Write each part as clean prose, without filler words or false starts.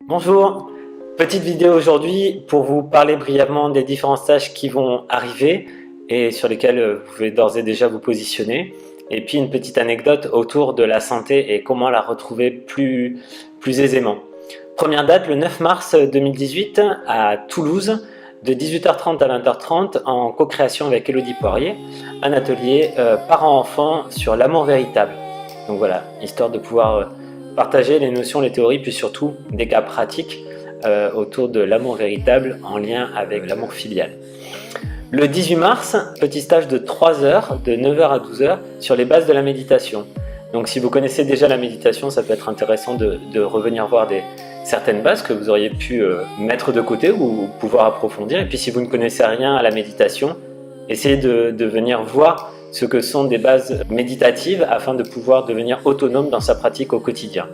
Bonjour, petite vidéo aujourd'hui pour vous parler brièvement des différents stages qui vont arriver et sur lesquels vous pouvez d'ores et déjà vous positionner. Et puis une petite anecdote autour de la santé et comment la retrouver plus aisément. Première date, le 9 mars 2018 à Toulouse, de 18h30 à 20h30 en co-création avec Elodie Poirier, un atelier parents-enfants sur l'amour véritable. Donc voilà, histoire de pouvoir partager les notions, les théories, puis surtout des cas pratiques autour de l'amour véritable en lien avec l'amour filial. Le 18 mars, petit stage de 3 heures, de 9h à 12h, sur les bases de la méditation. Donc si vous connaissez déjà la méditation, ça peut être intéressant de revenir voir certaines bases que vous auriez pu mettre de côté ou pouvoir approfondir. Et puis si vous ne connaissez rien à la méditation, essayez de venir voir ce que sont des bases méditatives afin de pouvoir devenir autonome dans sa pratique au quotidien.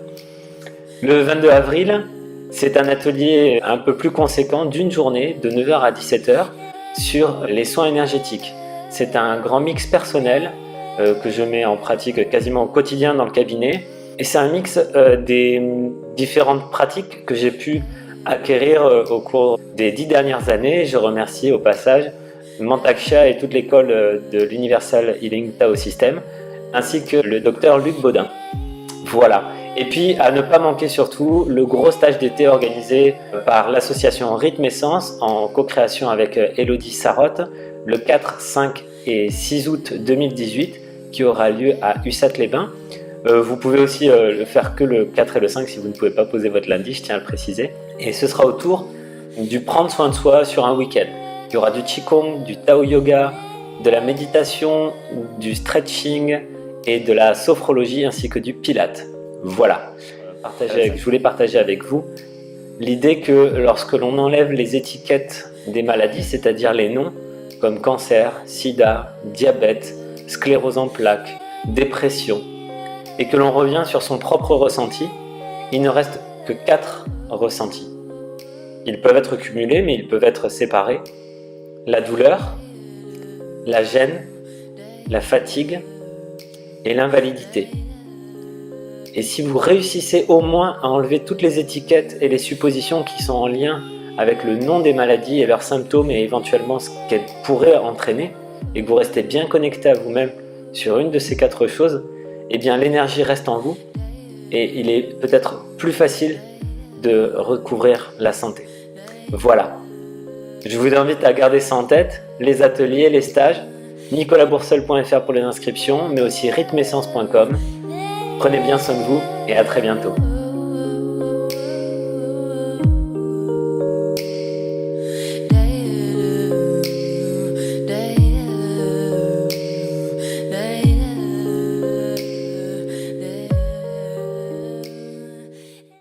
Le 22 avril, c'est un atelier un peu plus conséquent d'une journée de 9h à 17h sur les soins énergétiques. C'est un grand mix personnel que je mets en pratique quasiment au quotidien dans le cabinet. Et c'est un mix des différentes pratiques que j'ai pu acquérir au cours des 10 dernières années. Je remercie au passage Mantaksha et toute l'école de l'Universal Healing Tao System, ainsi que le docteur Luc Baudin. Voilà. Et puis, à ne pas manquer surtout, le gros stage d'été organisé par l'association Rythme Essence en co-création avec Elodie Sarotte, le 4, 5 et 6 août 2018, qui aura lieu à Ussat-les-Bains. Vous pouvez aussi le faire que le 4 et le 5 si vous ne pouvez pas poser votre lundi, je tiens à le préciser. Et ce sera autour du prendre soin de soi sur un week-end. Il y aura du Qigong, du Tao Yoga, de la méditation, du stretching et de la sophrologie ainsi que du Pilate. Voilà, je voulais partager avec vous l'idée que lorsque l'on enlève les étiquettes des maladies, c'est-à-dire les noms comme cancer, sida, diabète, sclérose en plaques, dépression, et que l'on revient sur son propre ressenti, il ne reste que 4 ressentis. Ils peuvent être cumulés, mais ils peuvent être séparés. La douleur, la gêne, la fatigue et l'invalidité. Et si vous réussissez au moins à enlever toutes les étiquettes et les suppositions qui sont en lien avec le nom des maladies et leurs symptômes et éventuellement ce qu'elles pourraient entraîner, et que vous restez bien connecté à vous-même sur une de ces 4 choses, eh bien l'énergie reste en vous et il est peut-être plus facile de recouvrir la santé. Voilà. Je vous invite à garder ça en tête, les ateliers, les stages, nicolasboursel.fr pour les inscriptions, mais aussi rythmeessence.com. Prenez bien soin de vous et à très bientôt.